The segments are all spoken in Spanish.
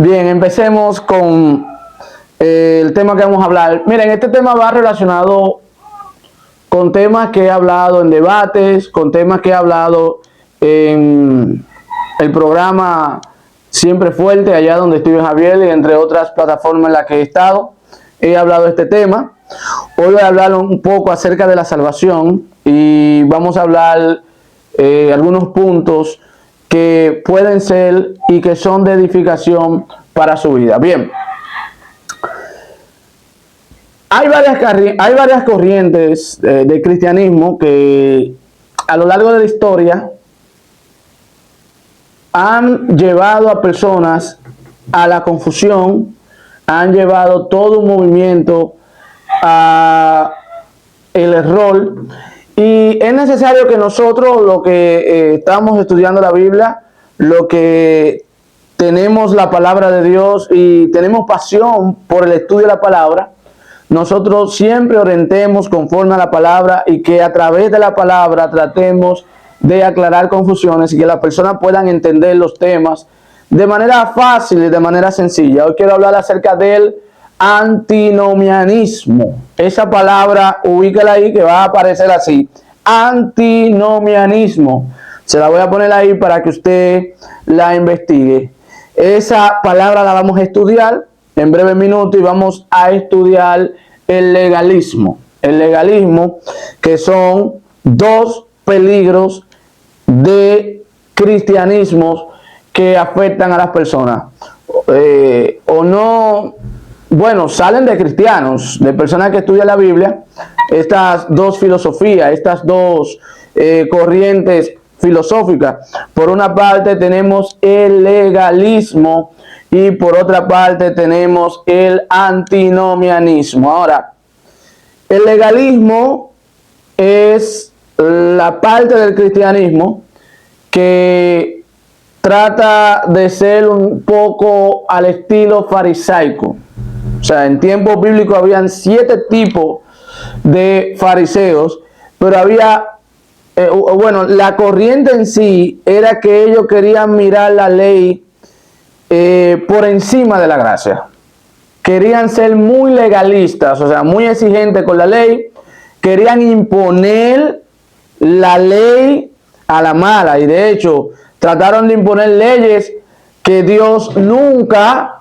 Bien, empecemos con el tema que vamos a hablar. Miren, este tema va relacionado con temas que he hablado en debates, con temas que he hablado en el programa Siempre Fuerte, allá donde estuve Javier, y entre otras plataformas en las que he estado. He hablado de este tema. Hoy voy a hablar un poco acerca de la salvación y vamos a hablar algunos puntos que pueden ser y que son de edificación para su vida. Bien, hay varias corrientes de cristianismo que a lo largo de la historia han llevado a personas a la confusión, han llevado todo un movimiento a el error, y es necesario que nosotros, lo que estamos estudiando la Biblia, lo que tenemos la palabra de Dios y tenemos pasión por el estudio de la palabra, nosotros siempre orientemos conforme a la palabra y que a través de la palabra tratemos de aclarar confusiones y que las personas puedan entender los temas de manera fácil y de manera sencilla. Hoy quiero hablar acerca del antinomianismo. Esa palabra, ubíquela ahí, que va a aparecer así: antinomianismo. Se la voy a poner ahí para que usted la investigue. Esa palabra la vamos a estudiar en breve minuto y vamos a estudiar el legalismo. El legalismo, que son dos peligros de cristianismo que afectan a las personas. Salen de cristianos, de personas que estudian la Biblia, estas dos filosofías, estas dos corrientes filosóficas. Por una parte tenemos el legalismo y por otra parte tenemos el antinomianismo. Ahora, el legalismo es la parte del cristianismo que trata de ser un poco al estilo farisaico. O sea, en tiempos bíblicos habían 7 tipos de fariseos, pero había, la corriente en sí era que ellos querían mirar la ley por encima de la gracia. Querían ser muy legalistas, o sea, muy exigentes con la ley. Querían imponer la ley a la mala, y de hecho trataron de imponer leyes que Dios nunca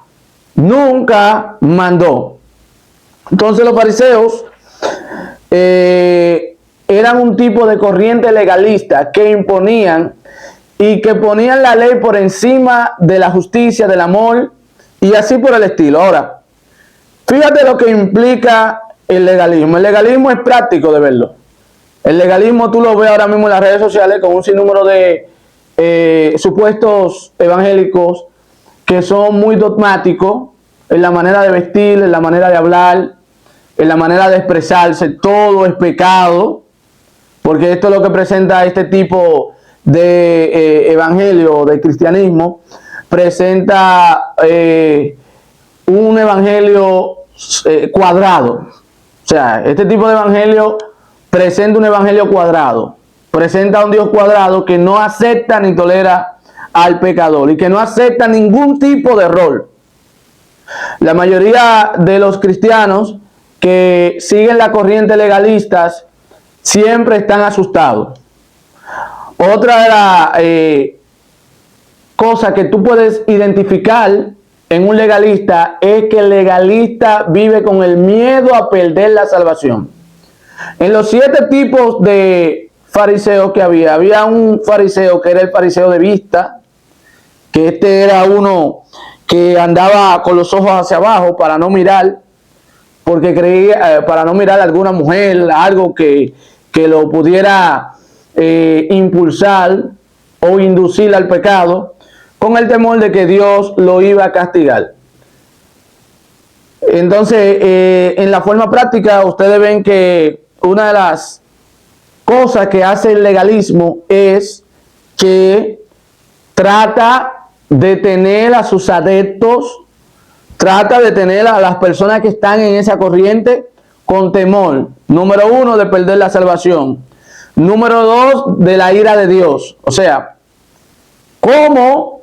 mandó. Entonces los fariseos eran un tipo de corriente legalista que imponían y que ponían la ley por encima de la justicia, del amor y así por el estilo. Ahora, fíjate lo que implica el legalismo. El legalismo es práctico de verlo. El legalismo tú lo ves ahora mismo en las redes sociales con un sinnúmero de supuestos evangélicos que son muy dogmáticos en la manera de vestir, en la manera de hablar, en la manera de expresarse. Todo es pecado, porque esto es lo que presenta este tipo de evangelio, de cristianismo. Presenta un evangelio cuadrado. O sea, este tipo de evangelio presenta un evangelio cuadrado. Presenta a un Dios cuadrado que no acepta ni tolera al pecador y que no acepta ningún tipo de error. La mayoría de los cristianos que siguen la corriente legalistas siempre están asustados. Otra de las cosas que tú puedes identificar en un legalista es que el legalista vive con el miedo a perder la salvación. En los 7 tipos de fariseos que había un fariseo que era el fariseo de vista, que este era uno que andaba con los ojos hacia abajo para no mirar, porque creía, para no mirar a alguna mujer, algo que lo pudiera impulsar o inducir al pecado, con el temor de que Dios lo iba a castigar. Entonces, en la forma práctica, ustedes ven que una de las cosas que hace el legalismo es que trata de tener a sus adeptos, trata de tener a las personas que están en esa corriente con temor. Número 1, de perder la salvación. Número 2, de la ira de Dios. O sea, ¿cómo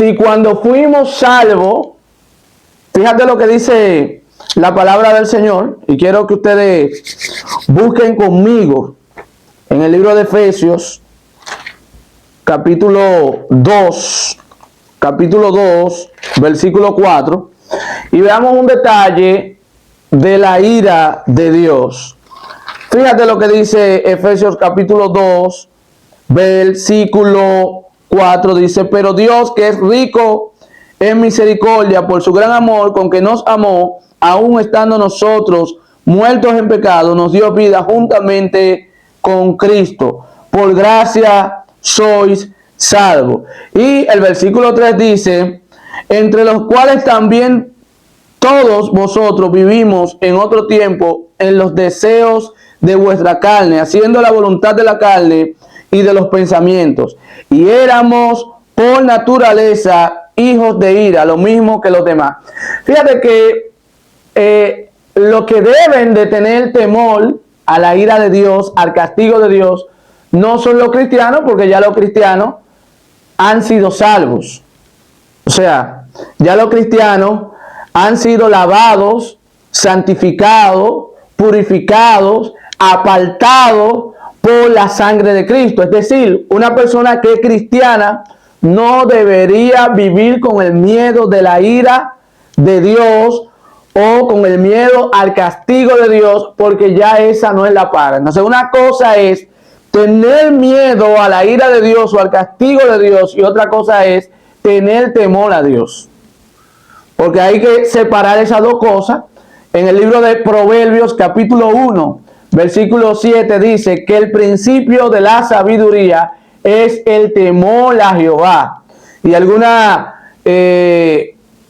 si cuando fuimos salvos, fíjate lo que dice la palabra del Señor, y quiero que ustedes busquen conmigo en el libro de Efesios, capítulo 2, versículo 4, y veamos un detalle de la ira de Dios. Fíjate lo que dice Efesios capítulo 2, versículo 4, dice: pero Dios, que es rico en misericordia por su gran amor con que nos amó, aun estando nosotros muertos en pecado, nos dio vida juntamente con Cristo. Por gracia sois salvos. Y el versículo 3 dice: entre los cuales también todos vosotros vivimos en otro tiempo en los deseos de vuestra carne, haciendo la voluntad de la carne y de los pensamientos. Y éramos por naturaleza hijos de ira, lo mismo que los demás. Fíjate que lo que deben de tener temor a la ira de Dios, al castigo de Dios, no son los cristianos, porque ya los cristianos han sido salvos. O sea, ya los cristianos han sido lavados, santificados, purificados, apartados por la sangre de Cristo. Es decir, una persona que es cristiana no debería vivir con el miedo de la ira de Dios o con el miedo al castigo de Dios, porque ya esa no es la paga. Entonces, una cosa es tener miedo a la ira de Dios o al castigo de Dios, y otra cosa es tener temor a Dios. Porque hay que separar esas dos cosas. En el libro de Proverbios, capítulo 1, versículo 7, dice que el principio de la sabiduría es el temor a Jehová. Y algunas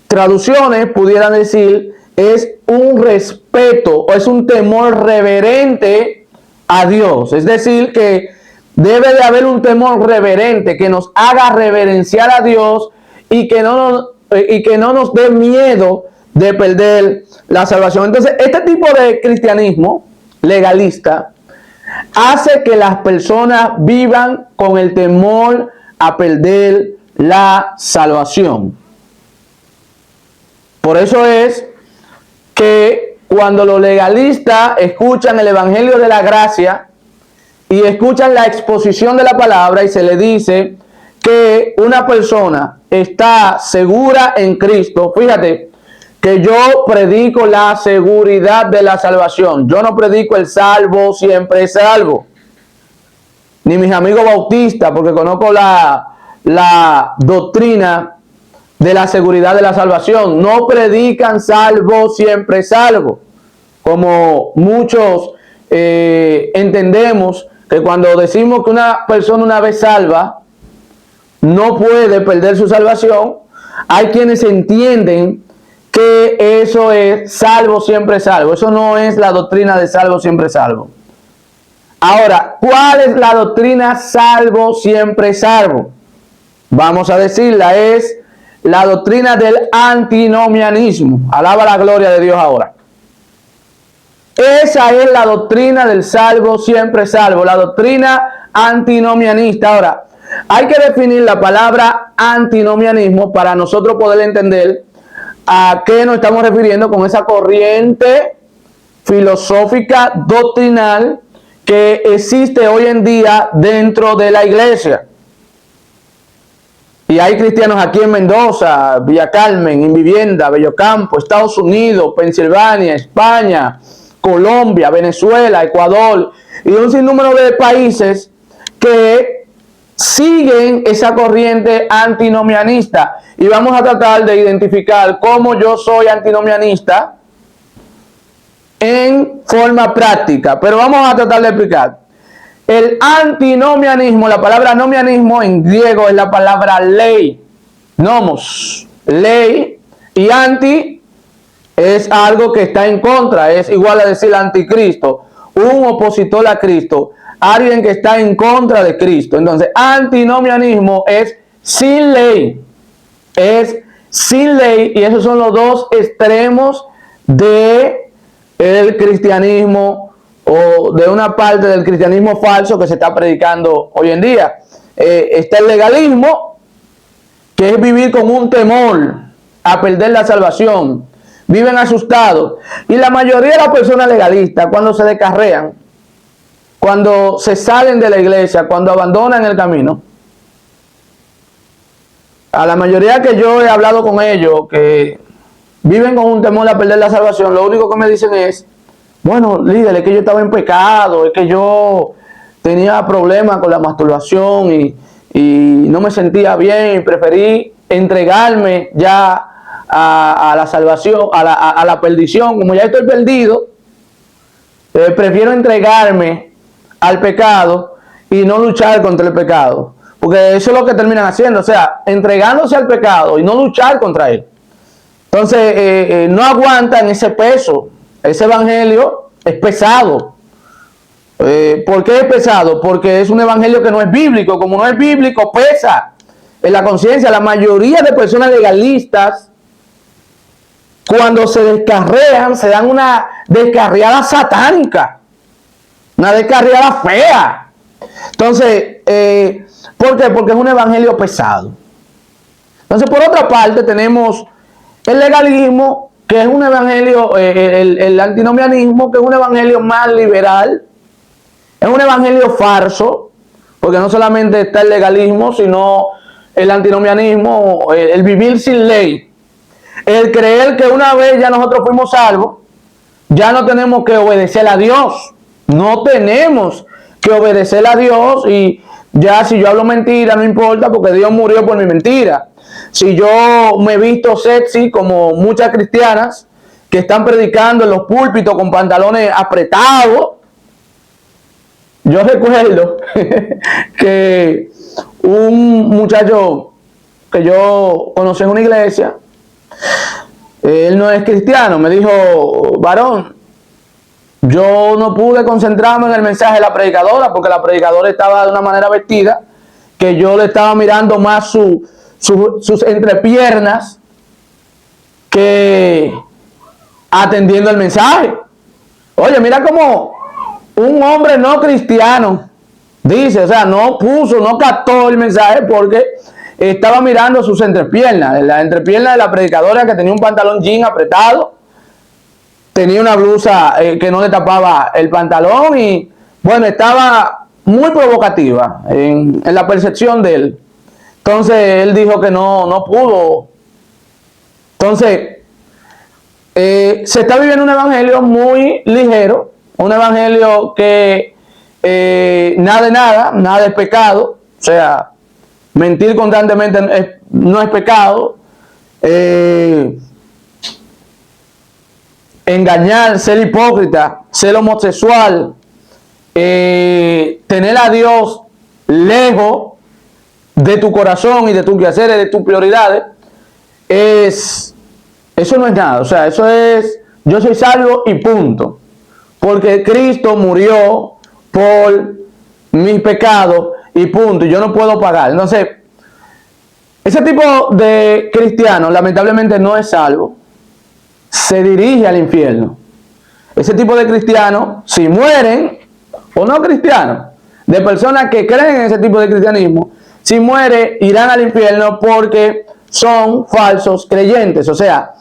traducciones pudieran decir es un respeto o es un temor reverente a Dios. Es decir, que debe de haber un temor reverente que nos haga reverenciar a Dios y que no nos dé miedo de perder la salvación. Entonces, este tipo de cristianismo legalista hace que las personas vivan con el temor a perder la salvación. Por eso es que cuando los legalistas escuchan el evangelio de la gracia y escuchan la exposición de la palabra y se le dice que una persona está segura en Cristo, fíjate que yo predico la seguridad de la salvación. Yo no predico el salvo siempre salvo, ni mis amigos bautistas, porque conozco la doctrina de la seguridad de la salvación. No predican salvo siempre salvo, como muchos entendemos que cuando decimos que una persona una vez salva no puede perder su salvación. Hay quienes entienden que eso es salvo siempre salvo. Eso no es la doctrina de salvo siempre salvo. Ahora, ¿cuál es la doctrina salvo siempre salvo? Vamos a decirla, es la doctrina del antinomianismo. Alaba la gloria de Dios ahora. Esa es la doctrina del salvo siempre salvo, la doctrina antinomianista. Ahora, hay que definir la palabra antinomianismo para nosotros poder entender a qué nos estamos refiriendo con esa corriente filosófica doctrinal que existe hoy en día dentro de la iglesia. Y hay cristianos aquí en Mendoza, Villa Carmen, Invivienda, Bellocampo, Estados Unidos, Pensilvania, España, Colombia, Venezuela, Ecuador y un sinnúmero de países que siguen esa corriente antinomianista. Y vamos a tratar de identificar cómo yo soy antinomianista en forma práctica. Pero vamos a tratar de explicar. El antinomianismo, la palabra nomianismo en griego es la palabra ley. Nomos, ley, y anti es algo que está en contra, es igual a decir anticristo, un opositor a Cristo, alguien que está en contra de Cristo. Entonces, antinomianismo es sin ley, y esos son los dos extremos de el cristianismo o de una parte del cristianismo falso que se está predicando hoy en día. Está el legalismo, que es vivir con un temor a perder la salvación. Viven asustados. Y la mayoría de las personas legalistas, cuando se descarrean, cuando se salen de la iglesia, cuando abandonan el camino, a la mayoría que yo he hablado con ellos, que viven con un temor a perder la salvación, lo único que me dicen es, bueno, líder, es que yo estaba en pecado, es que yo tenía problemas con la masturbación y no me sentía bien y preferí entregarme ya a la salvación, a la perdición. Como ya estoy perdido, prefiero entregarme al pecado y no luchar contra el pecado. Porque eso es lo que terminan haciendo, o sea, entregándose al pecado y no luchar contra él. Entonces, no aguantan ese peso. Ese evangelio es pesado. ¿Por qué es pesado? Porque es un evangelio que no es bíblico. Como no es bíblico, pesa en la conciencia. La mayoría de personas legalistas, cuando se descarrean, se dan una descarriada satánica, una descarriada fea. Entonces, ¿por qué? Porque es un evangelio pesado. Entonces, por otra parte, tenemos el legalismo, que es un evangelio, el antinomianismo, que es un evangelio más liberal. Es un evangelio falso, porque no solamente está el legalismo, sino el antinomianismo, el vivir sin ley. El creer que una vez ya nosotros fuimos salvos, ya no tenemos que obedecer a Dios. No tenemos que obedecer a Dios y ya si yo hablo mentira no importa porque Dios murió por mi mentira. Si yo me he visto sexy como muchas cristianas que están predicando en los púlpitos con pantalones apretados. Yo recuerdo que un muchacho que yo conocí en una iglesia, él no es cristiano, me dijo, varón, yo no pude concentrarme en el mensaje de la predicadora porque la predicadora estaba de una manera vestida que yo le estaba mirando más sus entrepiernas que atendiendo el mensaje. Oye, mira cómo un hombre no cristiano dice, o sea, no captó el mensaje porque estaba mirando sus entrepiernas, la entrepierna de la predicadora que tenía un pantalón jean apretado, tenía una blusa que no le tapaba el pantalón y bueno, estaba muy provocativa en la percepción de él. Entonces él dijo que no pudo. Entonces se está viviendo un evangelio muy ligero, un evangelio que nada es pecado, o sea, mentir constantemente no es pecado, engañar, ser hipócrita, ser homosexual, tener a Dios lejos de tu corazón y de tus quehaceres, de tus prioridades, eso no es nada. O sea, eso es, yo soy salvo y punto. Porque Cristo murió por mis pecados y punto. Y yo no puedo pagar. Entonces, ese tipo de cristiano lamentablemente no es salvo. Se dirige al infierno. Ese tipo de cristianos, si mueren, o no cristianos, de personas que creen en ese tipo de cristianismo, si mueren, irán al infierno porque son falsos creyentes. O sea,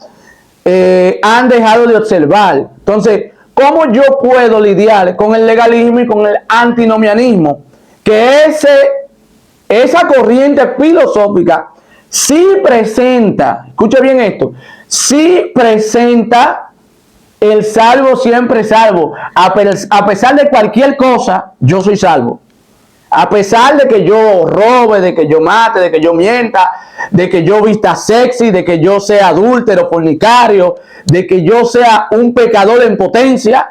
han dejado de observar. Entonces, ¿cómo yo puedo lidiar con el legalismo y con el antinomianismo? Que esa corriente filosófica sí presenta, escuche bien esto, sí presenta el salvo siempre salvo. A pesar de cualquier cosa, yo soy salvo. A pesar de que yo robe, de que yo mate, de que yo mienta, de que yo vista sexy, de que yo sea adúltero, fornicario, de que yo sea un pecador en potencia,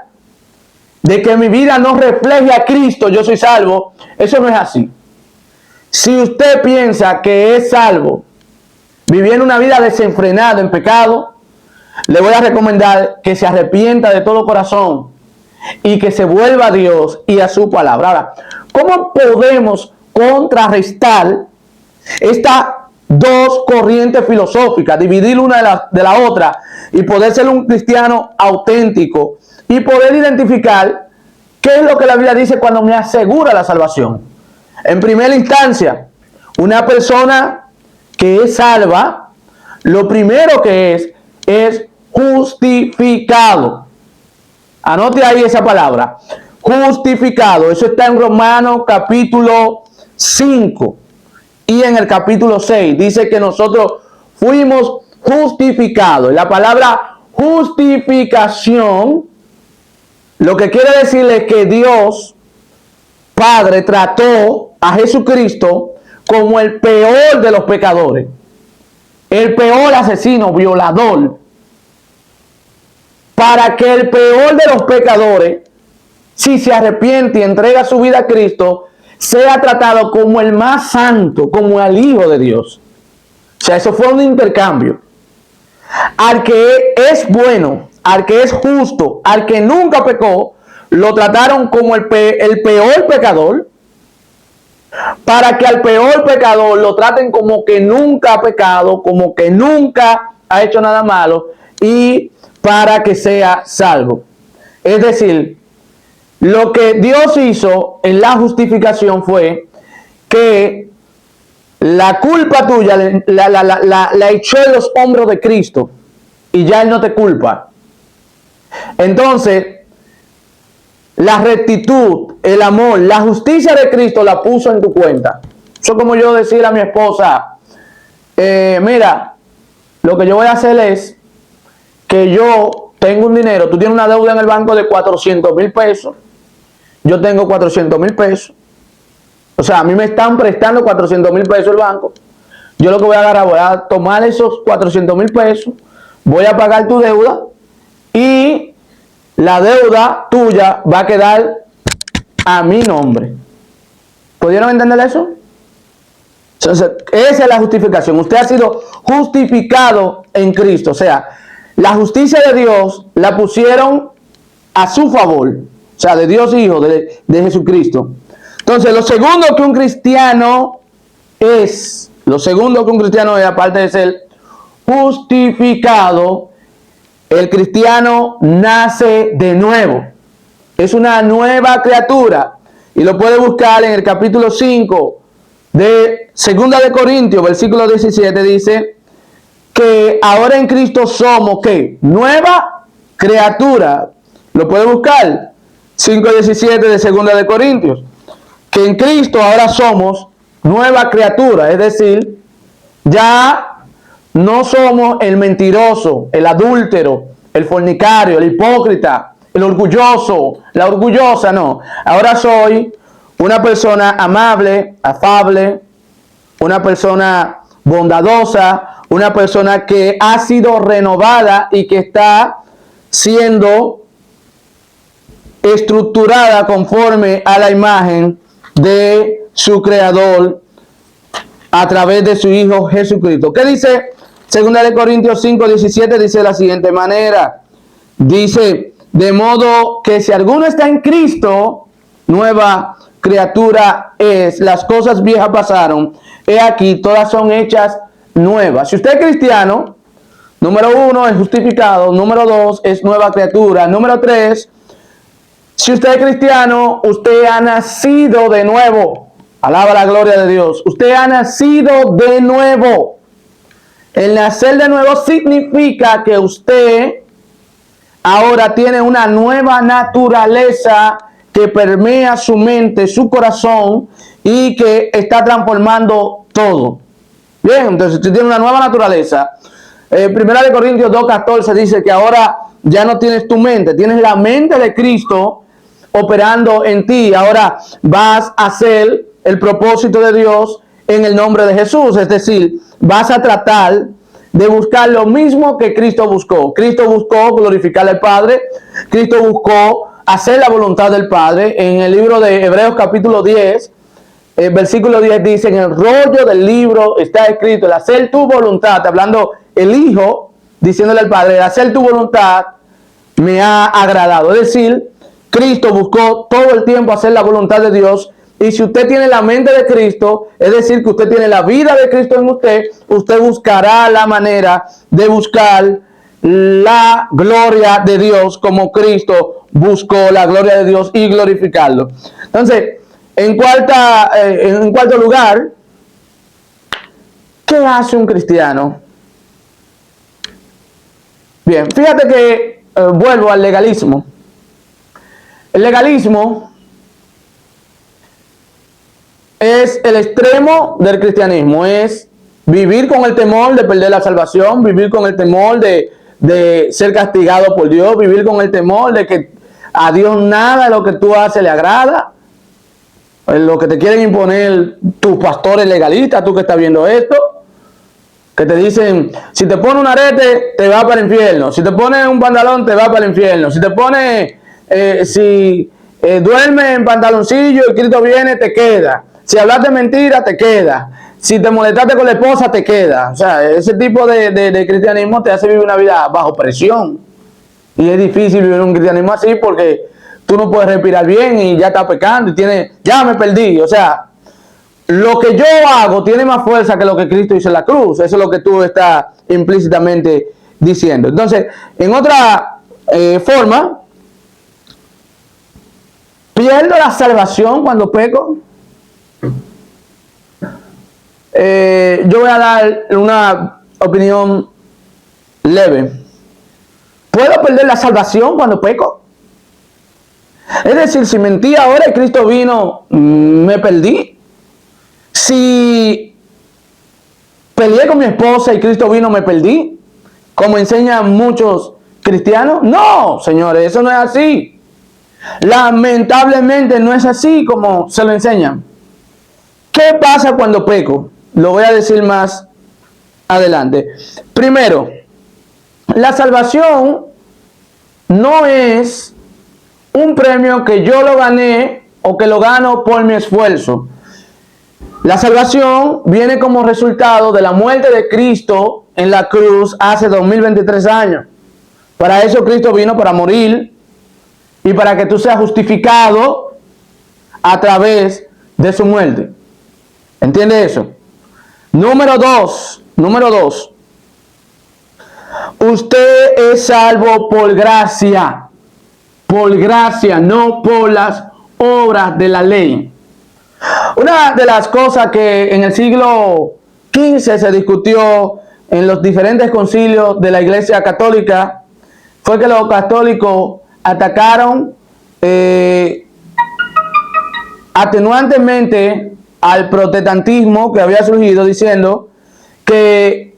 de que mi vida no refleje a Cristo, yo soy salvo. Eso no es así. Si usted piensa que es salvo viviendo una vida desenfrenada en pecado, le voy a recomendar que se arrepienta de todo corazón y que se vuelva a Dios y a su palabra. Ahora, ¿cómo podemos contrarrestar estas dos corrientes filosóficas, dividir una de la otra y poder ser un cristiano auténtico y poder identificar qué es lo que la Biblia dice cuando me asegura la salvación? En primera instancia, una persona que es salva, lo primero que es justificado. Anote ahí esa palabra, justificado. Eso está en Romanos capítulo 5 y en el capítulo 6. Dice que nosotros fuimos justificados. La palabra justificación, lo que quiere decir es que Dios Padre trató a Jesucristo como el peor de los pecadores, el peor asesino, violador, para que el peor de los pecadores, si se arrepiente y entrega su vida a Cristo, sea tratado como el más santo, como el Hijo de Dios. O sea, eso fue un intercambio. Al que es bueno, al que es justo, al que nunca pecó, lo trataron como el peor pecador, para que al peor pecador lo traten como que nunca ha pecado, como que nunca ha hecho nada malo, y para que sea salvo. Es decir, lo que Dios hizo en la justificación fue que la culpa tuya la echó en los hombros de Cristo y ya Él no te culpa. Entonces, la rectitud, el amor, la justicia de Cristo la puso en tu cuenta. Eso es como yo decirle a mi esposa, mira, lo que yo voy a hacer es que yo tengo un dinero, tú tienes una deuda en el banco de 400,000 pesos, yo tengo 400,000 pesos, o sea, a mí me están prestando 400,000 pesos el banco, yo lo que voy a agarrar, voy a tomar esos 400,000 pesos, voy a pagar tu deuda y la deuda tuya va a quedar a mi nombre. ¿Pudieron entender eso? Entonces, esa es la justificación. Usted ha sido justificado en Cristo. O sea, la justicia de Dios la pusieron a su favor. O sea, de Dios Hijo, de Jesucristo. Entonces, lo segundo que un cristiano es, aparte de ser justificado, el cristiano nace de nuevo. Es una nueva criatura. Y lo puede buscar en el capítulo 5 de 2 de Corintios, versículo 17, dice que ahora en Cristo somos, ¿qué? Nueva criatura. Lo puede buscar. 5:17 de 2 de Corintios. Que en Cristo ahora somos nueva criatura. Es decir, ya no somos el mentiroso, el adúltero, el fornicario, el hipócrita, el orgulloso, la orgullosa, no. Ahora soy una persona amable, afable, una persona bondadosa, una persona que ha sido renovada y que está siendo estructurada conforme a la imagen de su Creador a través de su Hijo Jesucristo. ¿Qué dice? 2 de Corintios 5:17 dice de la siguiente manera. Dice, de modo que si alguno está en Cristo, nueva criatura es. Las cosas viejas pasaron. He aquí, todas son hechas nuevas. Si usted es cristiano, número 1 es justificado. Número 2 es nueva criatura. Número 3, si usted es cristiano, usted ha nacido de nuevo. Alaba la gloria de Dios. Usted ha nacido de nuevo. El nacer de nuevo significa que usted ahora tiene una nueva naturaleza que permea su mente, su corazón y que está transformando todo. Bien, entonces usted tiene una nueva naturaleza. 1 de Corintios 2:14 dice que ahora ya no tienes tu mente, tienes la mente de Cristo operando en ti. Ahora vas a hacer el propósito de Dios en el nombre de Jesús, es decir, vas a tratar de buscar lo mismo que Cristo buscó. Cristo buscó glorificar al Padre, Cristo buscó hacer la voluntad del Padre. En el libro de Hebreos capítulo 10, versículo 10 dice, en el rollo del libro está escrito, el hacer tu voluntad, hablando el Hijo, diciéndole al Padre, el hacer tu voluntad me ha agradado. Es decir, Cristo buscó todo el tiempo hacer la voluntad de Dios. Y si usted tiene la mente de Cristo, es decir, que usted tiene la vida de Cristo en usted, usted buscará la manera de buscar la gloria de Dios como Cristo buscó la gloria de Dios y glorificarlo. Entonces, en cuarto lugar, ¿qué hace un cristiano? Bien, fíjate que vuelvo al legalismo. El legalismo es el extremo del cristianismo, es vivir con el temor de perder la salvación, vivir con el temor de ser castigado por Dios, vivir con el temor de que a Dios nada de lo que tú haces le agrada. Lo que te quieren imponer tus pastores legalistas, tú que estás viendo esto, que te dicen, si te pones un arete, te va para el infierno, si te pones un pantalón, te va para el infierno, si te pones, duermes en pantaloncillo y Cristo viene, te queda, si hablaste mentira, te queda, si te molestaste con la esposa, te queda. O sea, ese tipo de cristianismo te hace vivir una vida bajo presión, y es difícil vivir un cristianismo así porque tú no puedes respirar bien y ya estás pecando y ya me perdí. O sea, lo que yo hago tiene más fuerza que lo que Cristo hizo en la cruz. Eso es lo que tú estás implícitamente diciendo. Entonces, en otra forma, ¿pierdo la salvación cuando peco? Yo voy a dar una opinión leve. ¿Puedo perder la salvación cuando peco? Es decir, si mentí ahora y Cristo vino, me perdí. Si peleé con mi esposa y Cristo vino, me perdí, como enseñan muchos cristianos. No, señores, eso no es así. Lamentablemente no es así como se lo enseñan. ¿Qué pasa cuando peco? Lo voy a decir más adelante. Primero, la salvación no es un premio que yo lo gané o que lo gano por mi esfuerzo. La salvación viene como resultado de la muerte de Cristo en la cruz hace 2023 años. Para eso Cristo vino, para morir y para que tú seas justificado a través de su muerte. ¿Entiendes eso? Número dos. Usted es salvo por gracia. Por gracia, no por las obras de la ley. Una de las cosas que en el siglo XV se discutió en los diferentes concilios de la Iglesia Católica fue que los católicos atacaron atenuantemente al protestantismo que había surgido, diciendo que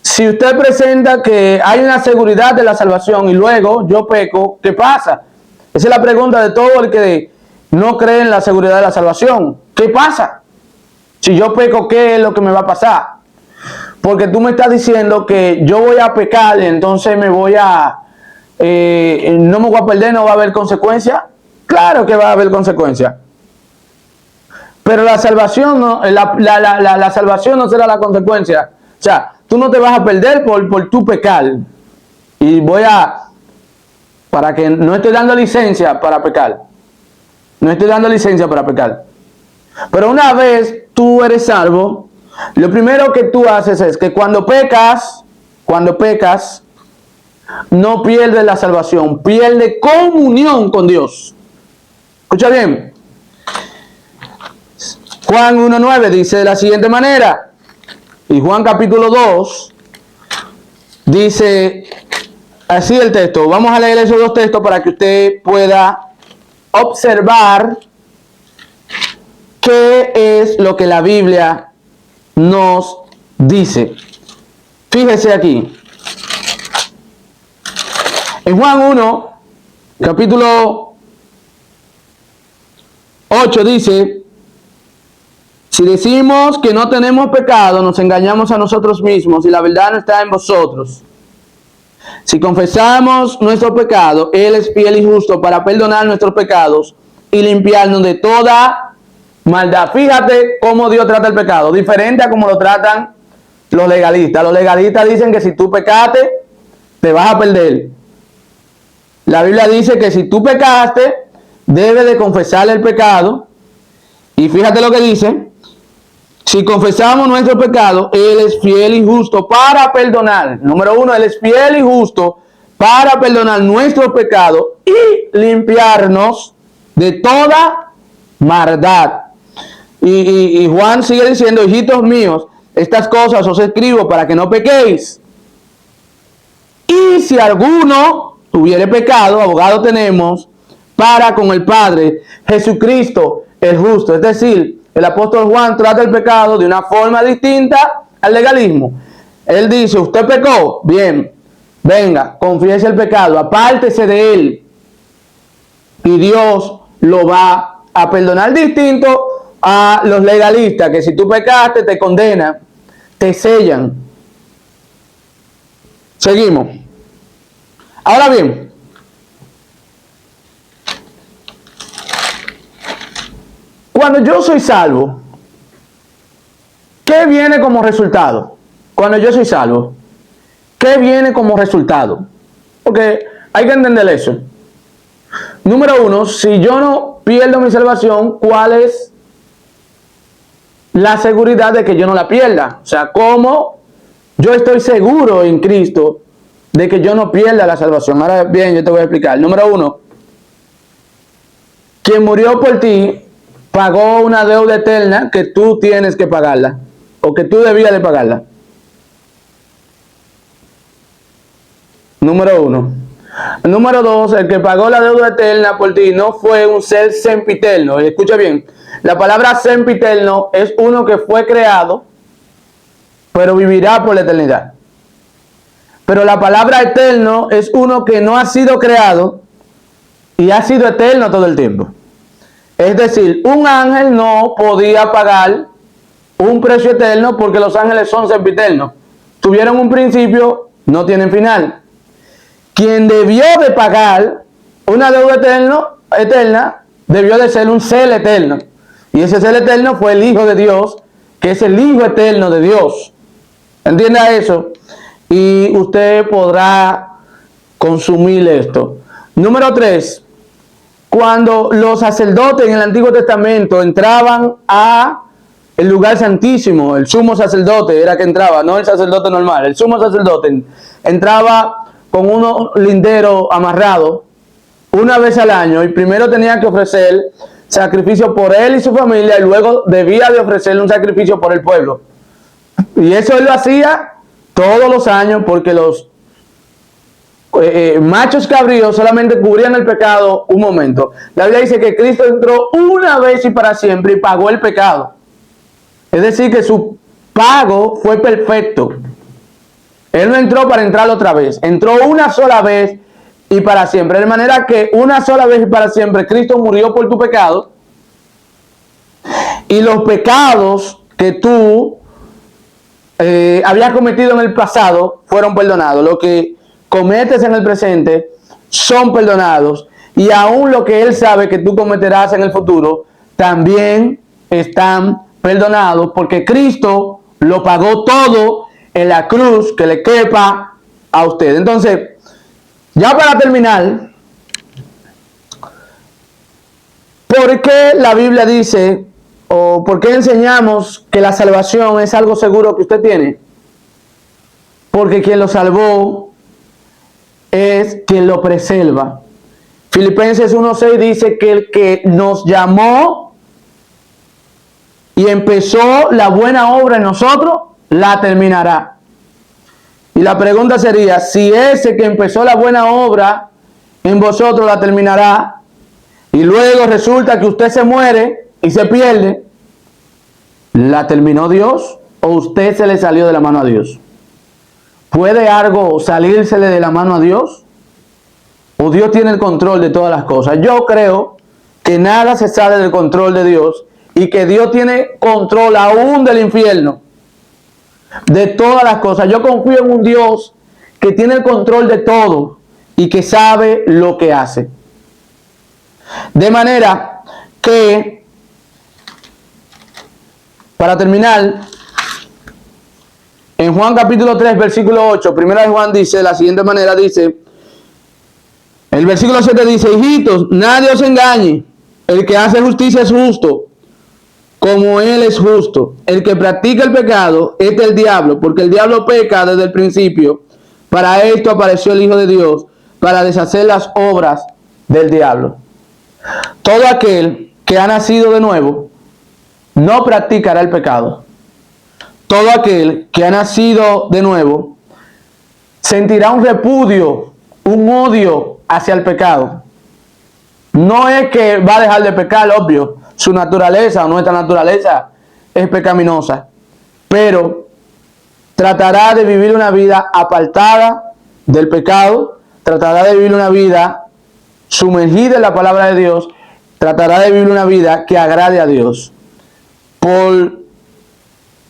si usted presenta que hay una seguridad de la salvación y luego yo peco, ¿qué pasa? Esa es la pregunta de todo el que no cree en la seguridad de la salvación. ¿Qué pasa? Si yo peco, ¿qué es lo que me va a pasar? Porque tú me estás diciendo que yo voy a pecar y entonces me voy a... no me voy a perder, no va a haber consecuencias. Claro que va a haber consecuencias. Pero la salvación no, la salvación no será la consecuencia. O sea, tú no te vas a perder por tu pecar. Y para que no estoy dando licencia para pecar. No estoy dando licencia para pecar. Pero una vez tú eres salvo, lo primero que tú haces es que cuando pecas, no pierdes la salvación, pierdes comunión con Dios. Escucha bien. Juan 1:9 dice de la siguiente manera, y Juan capítulo 2 dice así el texto. Vamos a leer esos dos textos para que usted pueda observar qué es lo que la Biblia nos dice. Fíjese aquí. En Juan 1, capítulo 8 dice, si decimos que no tenemos pecado, nos engañamos a nosotros mismos y la verdad no está en vosotros. Si confesamos nuestro pecado, Él es fiel y justo para perdonar nuestros pecados y limpiarnos de toda maldad. Fíjate cómo Dios trata el pecado, diferente a cómo lo tratan los legalistas. Los legalistas dicen que si tú pecaste, te vas a perder. La Biblia dice que si tú pecaste, debes de confesar el pecado. Y fíjate lo que dice. Si confesamos nuestro pecado, Él es fiel y justo para perdonar. Número uno, Él es fiel y justo para perdonar nuestro pecado y limpiarnos de toda maldad. Y Juan sigue diciendo, hijitos míos, estas cosas os escribo para que no pequéis. Y si alguno tuviere pecado, abogado tenemos para con el Padre, Jesucristo el justo. Es decir, el apóstol Juan trata el pecado de una forma distinta al legalismo. Él dice, usted pecó, bien, venga, confiese el pecado, apártese de él y Dios lo va a perdonar, distinto a los legalistas, que si tú pecaste te condenan, te sellan. Seguimos. Ahora bien, cuando yo soy salvo, ¿qué viene como resultado? Cuando yo soy salvo, ¿qué viene como resultado? Porque hay que entender eso. Número uno, si yo no pierdo mi salvación, ¿cuál es la seguridad de que yo no la pierda? O sea, ¿cómo yo estoy seguro en Cristo de que yo no pierda la salvación? Ahora bien, yo te voy a explicar. Número uno, quien murió por ti pagó una deuda eterna que tú tienes que pagarla, o que tú debías de pagarla. Número uno. Número dos, el que pagó la deuda eterna por ti no fue un ser sempiterno. Escucha bien, la palabra sempiterno es uno que fue creado, pero vivirá por la eternidad. Pero la palabra eterno es uno que no ha sido creado y ha sido eterno todo el tiempo. Es decir, un ángel no podía pagar un precio eterno porque los ángeles son sempiternos. Tuvieron un principio, no tienen final. Quien debió de pagar una deuda eterna debió de ser un ser eterno. Y ese ser eterno fue el Hijo de Dios, que es el Hijo eterno de Dios. Entienda eso. Y usted podrá consumir esto. Número 3. Cuando los sacerdotes en el Antiguo Testamento entraban a el lugar santísimo, el sumo sacerdote era que entraba, no el sacerdote normal, el sumo sacerdote entraba con unos linderos amarrados una vez al año y primero tenía que ofrecer sacrificio por él y su familia y luego debía de ofrecerle un sacrificio por el pueblo. Y eso él lo hacía todos los años porque los machos cabríos solamente cubrían el pecado un momento. La Biblia dice que Cristo entró una vez y para siempre y pagó el pecado. Es decir, que su pago fue perfecto. Él no entró para entrar otra vez. Entró una sola vez y para siempre. De manera que una sola vez y para siempre Cristo murió por tu pecado. Y los pecados que tú habías cometido en el pasado fueron perdonados. Lo que cometes en el presente son perdonados. Y aún lo que Él sabe que tú cometerás en el futuro también están perdonados. Porque Cristo lo pagó todo en la cruz que le quepa a usted. Entonces, ya para terminar, ¿por qué la Biblia dice o por qué enseñamos que la salvación es algo seguro que usted tiene? Porque quien lo salvó es quien lo preserva. Filipenses 1:6 dice que el que nos llamó y empezó la buena obra en nosotros, la terminará. Y la pregunta sería, si ese que empezó la buena obra en vosotros la terminará, y luego resulta que usted se muere y se pierde, ¿la terminó Dios o usted se le salió de la mano a Dios? ¿Puede algo salírsele de la mano a Dios? ¿O Dios tiene el control de todas las cosas? Yo creo que nada se sale del control de Dios y que Dios tiene control aún del infierno, de todas las cosas. Yo confío en un Dios que tiene el control de todo y que sabe lo que hace. De manera que, para terminar, en Juan capítulo 3, versículo 8, primera de Juan dice de la siguiente manera, dice, el versículo 7 dice, hijitos, nadie os engañe, el que hace justicia es justo, como Él es justo. El que practica el pecado es del diablo, porque el diablo peca desde el principio. Para esto apareció el Hijo de Dios, para deshacer las obras del diablo. Todo aquel que ha nacido de nuevo no practicará el pecado, todo aquel que ha nacido de nuevo sentirá un repudio, un odio hacia el pecado. No es que va a dejar de pecar, obvio, su naturaleza o nuestra naturaleza es pecaminosa, pero tratará de vivir una vida apartada del pecado, tratará de vivir una vida sumergida en la palabra de Dios, tratará de vivir una vida que agrade a Dios. Por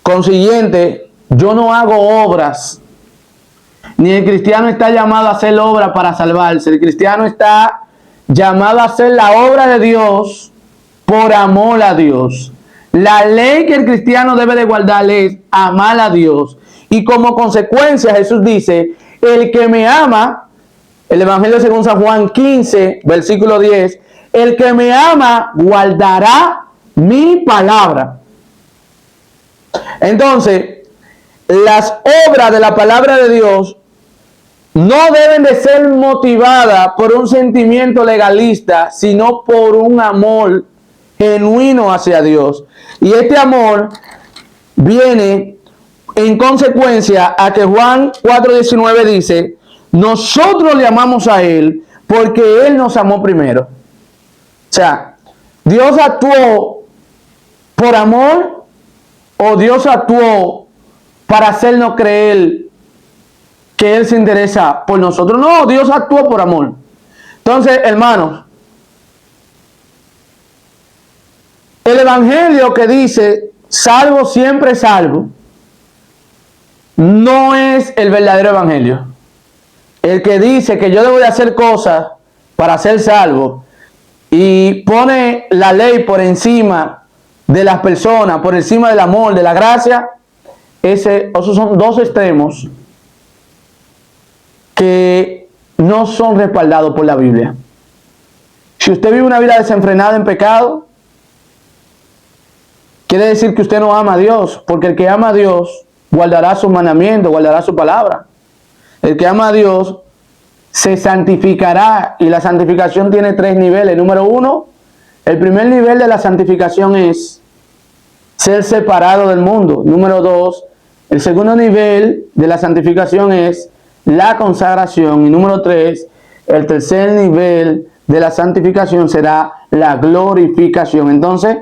consiguiente, yo no hago obras, ni el cristiano está llamado a hacer obras para salvarse. El cristiano está llamado a hacer la obra de Dios por amor a Dios. La ley que el cristiano debe de guardar es amar a Dios. Y como consecuencia Jesús dice, el que me ama, el Evangelio según San Juan 15, versículo 10, el que me ama guardará mi palabra. Entonces, las obras de la palabra de Dios no deben de ser motivadas por un sentimiento legalista, sino por un amor genuino hacia Dios. Y este amor viene en consecuencia a que Juan 4:19 dice, nosotros le amamos a Él porque Él nos amó primero. O sea, Dios actuó por amor o Dios actuó para hacernos creer que Él se interesa por nosotros. No, Dios actuó por amor. Entonces, hermanos, el evangelio que dice salvo siempre salvo no es el verdadero evangelio. El que dice que yo debo de hacer cosas para ser salvo y pone la ley por encima de las personas, por encima del amor, de la gracia, esos son dos extremos que no son respaldados por la Biblia. Si usted vive una vida desenfrenada en pecado, quiere decir que usted no ama a Dios, porque el que ama a Dios guardará sus mandamientos, guardará su palabra. El que ama a Dios se santificará, y la santificación tiene 3 niveles. Número 1, el primer nivel de la santificación es ser separado del mundo. Número 2, el segundo nivel de la santificación es la consagración. Y número 3, el tercer nivel de la santificación será la glorificación. Entonces,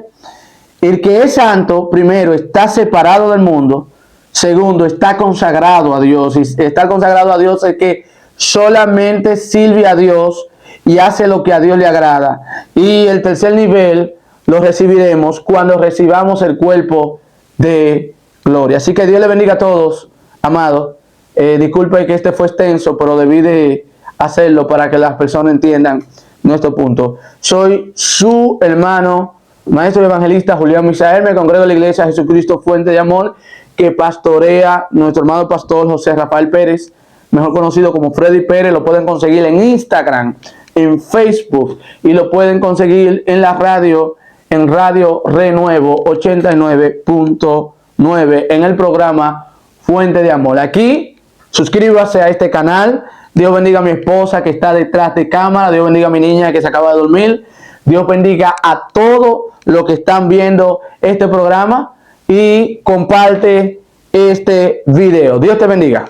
el que es santo, primero, está separado del mundo. Segundo, está consagrado a Dios. Y estar consagrado a Dios es que solamente sirve a Dios y hace lo que a Dios le agrada. Y el tercer nivel lo recibiremos cuando recibamos el cuerpo de gloria. Así que Dios le bendiga a todos, amados. Disculpe que este fue extenso, pero debí de hacerlo para que las personas entiendan nuestro punto. Soy su hermano, maestro y evangelista Julián Misael. Me congrego en la iglesia Jesucristo Fuente de Amor, que pastorea nuestro hermano pastor José Rafael Pérez, mejor conocido como Freddy Pérez. Lo pueden conseguir en Instagram, en Facebook, y lo pueden conseguir en la radio, en Radio Renuevo 89.9, en el programa Fuente de Amor. Aquí, suscríbase a este canal. Dios bendiga a mi esposa que está detrás de cámara. Dios bendiga a mi niña que se acaba de dormir. Dios bendiga a todos los que están viendo este programa. Y comparte este video. Dios te bendiga.